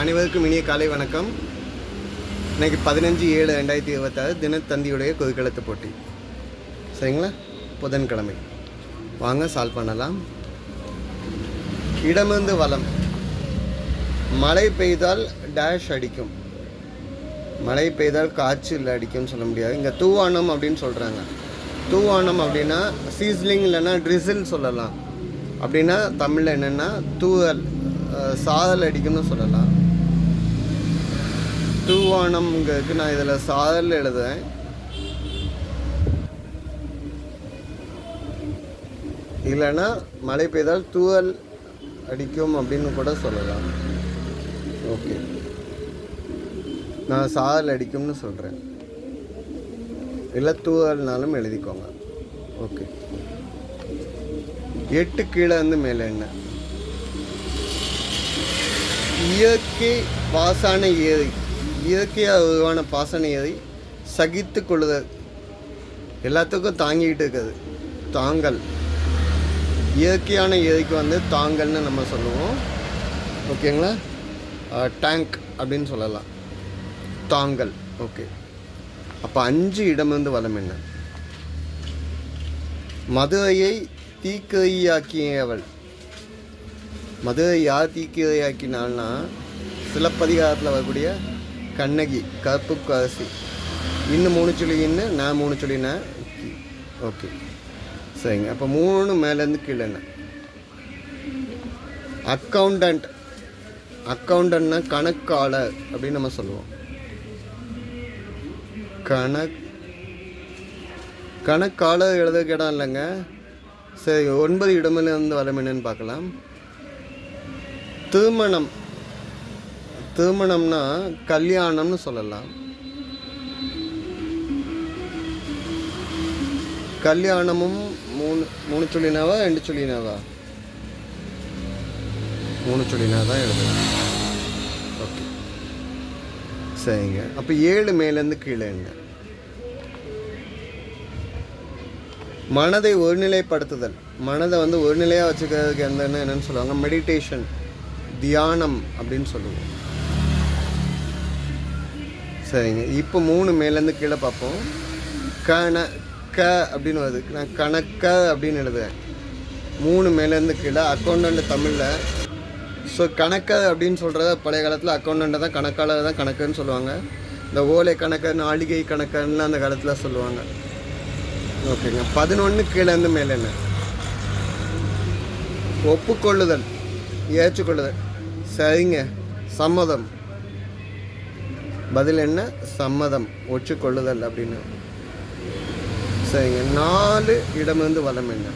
அனைவருக்கும் இனிய காலை வணக்கம். இன்றைக்கி 15/7/2026 தினத்தந்தியுடைய கொதிக்கலத்து போட்டி. சரிங்களா? புதன்கிழமை. வாங்க சால்வ் பண்ணலாம். இடமிருந்து வலம். மழை பெய்தால் டேஷ் அடிக்கும். மழை பெய்தால் காய்ச்சல் அடிக்கும்னு சொல்ல முடியாது. இங்கே தூவானம் அப்படின்னு சொல்கிறாங்க. தூவானம் அப்படின்னா சீஸ்லிங் இல்லைன்னா ட்ரிசில் சொல்லலாம். அப்படின்னா தமிழில் என்னென்னா தூவல், சாதல் அடிக்கும்னு சொல்லலாம். தூவானம்ங்கிறதுக்கு நான் இதில் சாதல் எழுதுவேன். இல்லைன்னா மழை பெய்தால் தூவல் அடிக்கும் அப்படின்னு கூட சொல்லலாம். ஓகே, நான் சாதல் அடிக்கும்னு சொல்கிறேன். இல்லை தூவல்னாலும் எழுதிக்கோங்க. ஓகே, 8 கீழே வந்து மேலே என்ன? இயற்கை பாசான ஏரி, இயற்கையாக உருவான பாசன ஏரி. சகித்து கொள்ளுதல், எல்லாத்துக்கும் தாங்கிக்கிட்டு இருக்குது. தாங்கல், இயற்கையான ஏரிக்கு வந்து தாங்கல்னு நம்ம சொல்லுவோம். ஓகேங்களா? டேங்க் அப்படின்னு சொல்லலாம். தாங்கல். ஓகே, அப்போ 5 இடமிருந்து வலம் என்ன? மதுரையை தீக்கிரையாக்கியவள். மதுரை யார் தீக்கிரையாக்கினால்னா சிலப்பதிகாரத்தில் வரக்கூடிய கண்ணகி, கற்புக்கு அரசி. இன்னும் 3 சொல்லி இன்னும், நான் 3 சொல்லினா. ஓகே, சரிங்க. அப்போ 3 மேலேருந்து கீழே என்ன? அக்கௌண்டன்ட். அக்கௌண்டன்ட்னா கணக்காளர் அப்படின்னு நம்ம சொல்லுவோம். கணக்காளர் எழுதுறதுக்கு இடம் இல்லைங்க. சரி, 9 இடமிருந்து வலம் என்னன்னு பார்க்கலாம். திருமணம். திருமணம்னா கல்யாணம்னு சொல்லலாம். கல்யாணமும் 3 சொல்லினாவா 2 சொல்லினாவா? 3 சொல்லினா தான் எழுதுவேன். ஓகே, சரிங்க. அப்போ 7 மேலேருந்து கீழே என்ன? மனதை ஒருநிலைப்படுத்துதல். மனதை வந்து ஒரு நிலையாக வச்சுக்கிறதுக்கு என்னன்னு சொல்லுவாங்க? மெடிடேஷன், தியானம் அப்படின்னு சொல்லுவோம். சரிங்க. இப்போ 3 மேலேருந்து கீழே பார்ப்போம். க அப்படின்னு வருது. நான் கணக்க அப்படின்னு எழுதுவேன். 3 மேலேருந்து கீழே அக்கௌண்டன்ட் தமிழில். ஸோ கணக்க அப்படின்னு சொல்கிறத பழைய காலத்தில் அக்கௌண்டண்ட்டை தான் கணக்காளர் தான் கணக்குன்னு சொல்லுவாங்க. இந்த ஓலை கணக்கு, நாளிகை கணக்குன்னு அந்த காலத்தில் சொல்லுவாங்க. ஓகேங்க. 11 கீழேருந்து மேலே என்ன? ஒப்புக்கொள்ளுதல், ஏற்றுக்கொள்ளுதல். சரிங்க, சம்மதம். பதில் என்ன? சம்மதம், ஒற்றுக்கொள்ளுதல் அப்படின்னு. சரிங்க. 4 இடமிருந்து வலம் என்ன?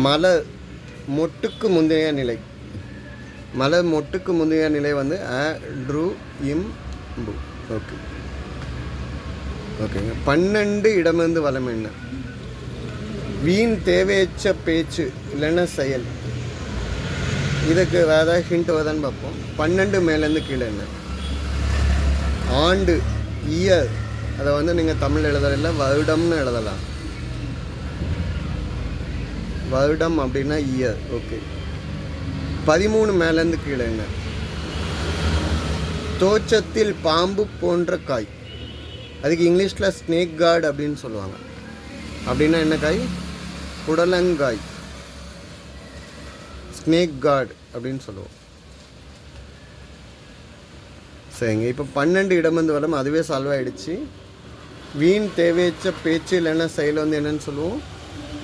மலர் மொட்டுக்கு முந்தைய நிலை. மலர் மொட்டுக்கு முந்தைய நிலை வந்து இம்பு. ஓகே, ஓகேங்க. 12 இடமிருந்து வலம் என்ன? வீண் தேவையற்ற பேச்சு இல்லைன்னா செயல். இதுக்கு வேறு ஹிண்ட் வருதான்னு பார்ப்போம். 12 மேலேருந்து கீழே என்ன? ஆண்டு, இயர். அதை வந்து நீங்கள் தமிழ் எழுதல, வருடம்னு எழுதலாம். வருடம் அப்படின்னா இயர். ஓகே. 13 மேலேருந்து கீழே என்ன? தோற்றத்தில் பாம்பு போன்ற காய். அதுக்கு இங்கிலீஷில் ஸ்னேக் கார்டு அப்படின்னு சொல்லுவாங்க. அப்படின்னா என்ன காய்? புடலங்காய். ஸ்னேக் கார்டு அப்படின்னு சொல்லுவோம். சரிங்க. இப்போ 12 இடமிருந்து வரும், அதுவே சால்வ் ஆகிடுச்சு. வீண் தேவையற்ற பேச்சு இல்லைன்னா செயல் வந்து என்னன்னு சொல்லுவோம்?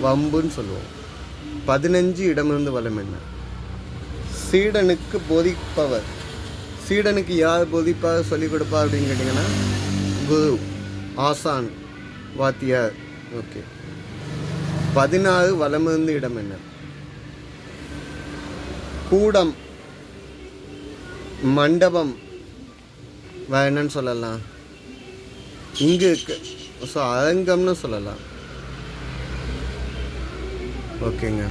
வம்புன்னு சொல்லுவோம். 15 இடமிருந்து வலம் என்ன? சீடனுக்கு போதிப்பவர். சீடனுக்கு யார் போதிப்பார், சொல்லிக் கொடுப்பா அப்படின்னு கேட்டிங்கன்னா குரு, ஆசான், வாத்தியார். ஓகே. 16 வலமிருந்து இடம் என்ன? கூடம், மண்டபம். வேற என்னன்னு சொல்லலாம்? இங்கே இருக்கு. ஸோ அரங்கம்னு சொல்லலாம். ஓகேங்க.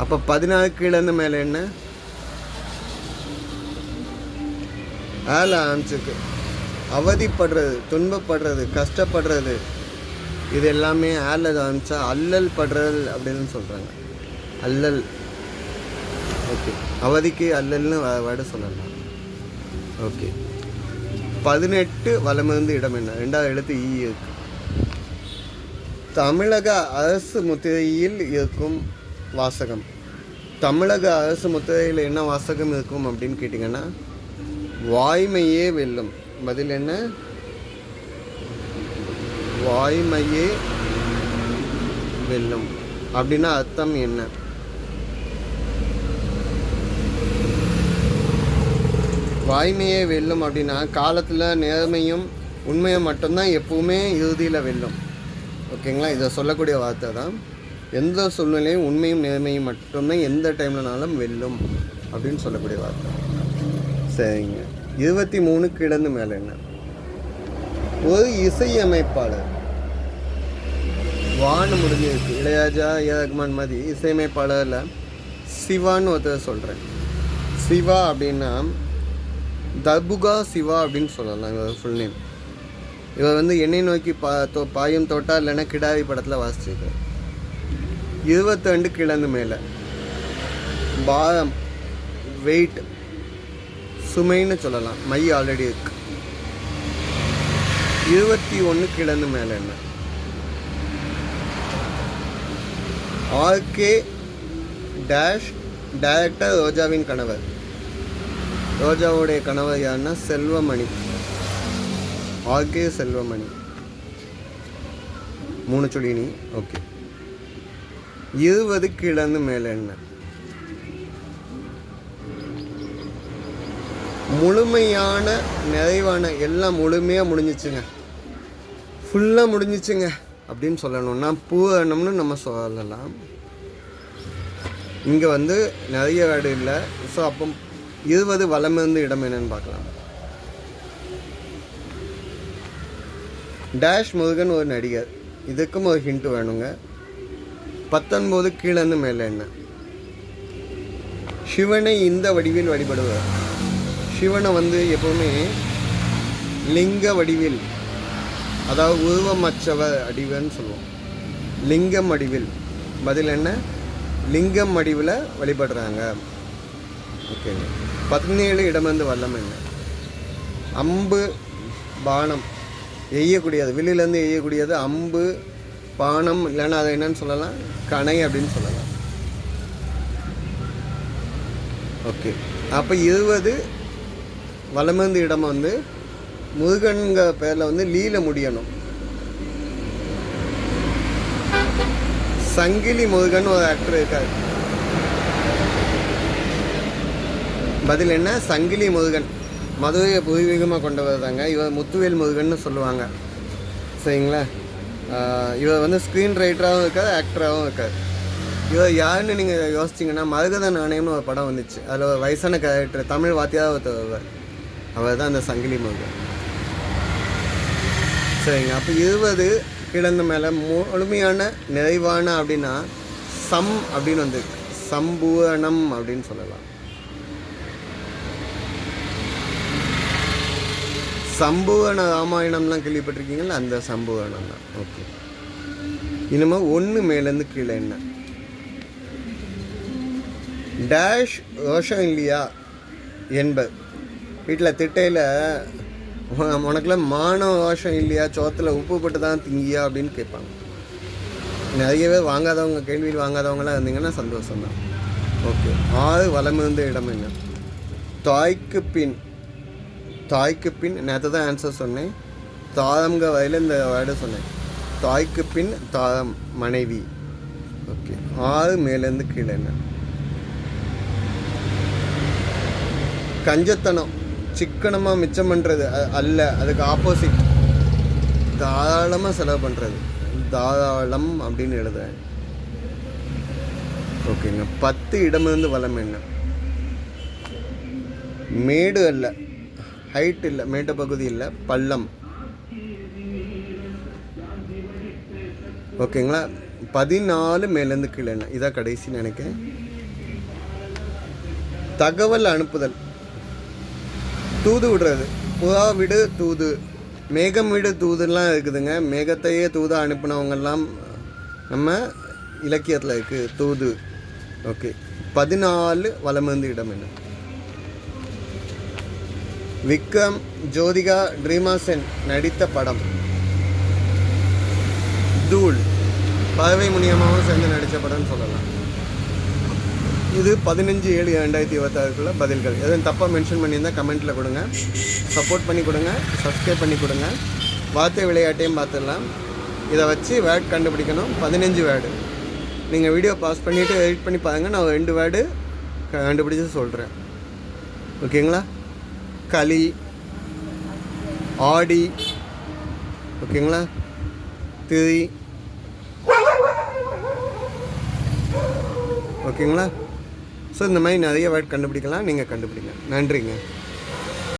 அப்போ 16 கீழேருந்து மேலே என்ன? ஆரம்பிச்சிருக்கு. அவதிப்படுறது, துன்பப்படுறது, கஷ்டப்படுறது, இது எல்லாமே ஆல ஆரம்பித்தா அல்லல் படுறது அப்படின்னு சொல்கிறாங்க. அல்லல் ஓகே. அவதிக்கு அல்லல்னு வேர்டு சொல்லலாம். ஓகே. 18 வலமிருந்து இடம் என்ன? 2வது எழுத்து ஈ இருக்கு. தமிழக அரசு முத்திரையில் இருக்கும் வாசகம். தமிழக அரசு முத்திரையில் என்ன வாசகம் இருக்கும் அப்படின்னு கேட்டிங்கன்னா, வாய்மையே வெல்லும். பதில் என்ன? வாய்மையே வெல்லும். அப்படின்னா அர்த்தம் என்ன? வாய்மையே வெல்லும் அப்படின்னா காலத்தில் நேர்மையும் உண்மையும் மட்டும்தான் எப்பவுமே இறுதியில் வெல்லும். ஓகேங்களா? இதை சொல்லக்கூடிய வார்த்தை தான். எந்த சூழ்நிலையும் உண்மையும் நேர்மையும் மட்டும்தான் எந்த டைம்லனாலும் வெல்லும் அப்படின்னு சொல்லக்கூடிய வார்த்தை. சரிங்க. 23 கிடந்து மேலே என்ன? ஒரு இசையமைப்பாளர். வான்னு முடிஞ்சிருக்கு. இளையராஜா, ஏ ரஹ்மான் மாதிரி இசையமைப்பாளரில் சிவான்னு ஒருத்தர் சொல்கிறேன். சிவா அப்படின்னா தர்புகா சிவா அப்படின்னு சொல்லலாம் இவர் ஃபுல் நேம். இவர் வந்து எண்ணெய் நோக்கி பாயும் தோட்டா இல்லைன்னா கிடாரி படத்தில் வாசிச்சிருக்கார். 22 கிழந்து மேலே. பாரம், வெயிட், சுமைன்னு சொல்லலாம். மை ஆல்ரெடி இருக்கு. 21 கிழந்து மேலே என்ன? ஆர்கே டேஷ் டைரக்டர் ரோஜாவின் கணவர். ரோஜாவுடைய கணவர் யாருன்னா செல்வமணி. ஆர்கே செல்வமணி. 3 சொல்லினி. ஓகே. 20 கிழந்து மேலே என்ன? முழுமையான நிறைவான எல்லாம் முழுமையாக முடிஞ்சிச்சுங்க, ஃபுல்லாக முடிஞ்சிச்சுங்க அப்படின்னு சொல்லணும்னா பூரணம்னு நம்ம சொல்லலாம். இங்கே வந்து நிறைய வேர்டு இல்லை. ஸோ அப்போ 20 வலமிருந்து இடம் என்னன்னு பார்க்கலாம். டேஷ் முருகன் ஒரு நடிகர். இதுக்கும் ஒரு ஹிண்ட் வேணுங்க. 19 கீழேருந்து மேலே என்ன? சிவனை இந்த வடிவில் வழிபடுவார். சிவனை வந்து எப்பவுமே லிங்க வடிவில், அதாவது உருவமற்றவர் அடிவன்னு சொல்லுவோம். லிங்கம் வடிவில். பதில் என்ன? லிங்கம் வடிவில் வழிபடுறாங்க. ஓகேங்க. 17 இடமிருந்து வல்லம் என்ன? அம்பு, பானம் எய்யக்கூடியது, வெளியிலேருந்து எய்யக்கூடியது அம்பு, பானம், இல்லைன்னா அதை என்னன்னு சொல்லலாம், கணை அப்படின்னு சொல்லலாம். ஓகே. அப்போ 20 வலமிருந்து இடம் வந்து முருகன்கிற பேரில் வந்து லீல முடியணும். சங்கிலி முருகன் ஒரு ஆக்டர் இருக்கார். பதில் என்ன? சங்கிலி முருகன். மதுரையை பூர்வீகமாக கொண்டவர் தாங்க. இவர் முத்துவேல் முருகன்னு சொல்லுவாங்க. சரிங்களா? இவர் வந்து ஸ்க்ரீன் ரைட்டராகவும் இருக்கார், ஆக்டராகவும் இருக்கார். இவர் யாருன்னு நீங்கள் யோசிச்சிங்கன்னா, மரகத நாணயம்னு ஒரு படம் வந்துச்சு. அதில் ஒரு வயசான கேரக்டர், தமிழ் வாத்தியாக ஒருத்தவர், அவர் தான் அந்த சங்கிலி முருகன். சரிங்க. அப்போ 20 கிழந்து மேலே முழுமையான நிறைவான அப்படின்னா சம் அப்படின்னு வந்து சம்பூரணம் அப்படின்னு சொல்லலாம். சம்பூரண ராமாயணம்லாம் கேள்விப்பட்டிருக்கீங்களா? அந்த சம்பூரணம் தான். ஓகே. இனிமேல் 1 மேலேருந்து கீழே என்ன? டேஷ் ரோஷம் இல்லையா என்பது. வீட்டில் திட்டையில் உனக்குலாம் மான ரோஷம் இல்லையா, சோத்தில் உப்பு போட்டு தான் திங்கியா அப்படின்னு கேட்பாங்க. நிறையவே வாங்காதவங்க, கேள்வியில் வாங்காதவங்களாம் இருந்தீங்கன்னா சந்தோஷம்தான். ஓகே. 6 வலமிருந்த இடம் என்ன? தாய்க்கு பின். தாய்க்கு பின் நேற்று தான் ஆன்சர் சொன்னேன். தாரம்ங்க வயலில் இந்த வேர்டு சொன்னேன். தாய்க்கு பின் தாரம், மனைவி. ஓகே. 6 மேலேருந்து கீழே என்ன? கஞ்சத்தனம், சிக்கனமாக மிச்சம் பண்ணுறது அல்ல, அதுக்கு ஆப்போசிட். தாராளமாக செலவு பண்ணுறது, தாராளம் அப்படின்னு எழுதுறேன். ஓகேங்க. 10 இடமிருந்து வலம் என்ன? மேடு அல்ல, ஹைட் இல்லை, மேட்டு பகுதி இல்லை, பள்ளம். ஓகேங்களா? 14 மேலேருந்து கீழே என்ன? இதான் கடைசி நினைக்கிறேன். தகவல் அனுப்புதல், தூது விடுறது. புறா விடு தூது, மேகம் விடு தூதுலாம் இருக்குதுங்க. மேகத்தையே தூதாக அனுப்பினவங்கெல்லாம் நம்ம இலக்கியத்தில் இருக்குது, தூது. ஓகே. 14 வலமிருந்து இடம் என்ன? விக்ரம் ஜோதிகா ட்ரீமா சென் நடித்த படம். தூள் பறவை முனியமாகவும் சேர்ந்து நடித்த படம்னு சொல்லலாம். இது 15/7/2026 பதில்கள். எதுவும் தப்பாக மென்ஷன் பண்ணியிருந்தால் கமெண்ட்டில் கொடுங்க. சப்போர்ட் பண்ணி கொடுங்க, சப்ஸ்கிரைப் பண்ணி கொடுங்க. வார்த்தை விளையாட்டையும் பார்த்துடலாம். இதை வச்சு வேர்ட் கண்டுபிடிக்கணும். 15 வேர்டு. நீங்கள் வீடியோ பாஸ் பண்ணிவிட்டு எடிட் பண்ணி பாருங்கள். நான் 2 வேர்டு கண்டுபிடிச்சி சொல்கிறேன். ஓகேங்களா? களி, ஆடி, ஓகேங்களா, திரி, ஓகேங்களா. ஸோ இந்த மாதிரி நிறைய வேர்ட் கண்டுபிடிக்கலாம். நீங்கள் கண்டுபிடிங்க. நன்றிங்க.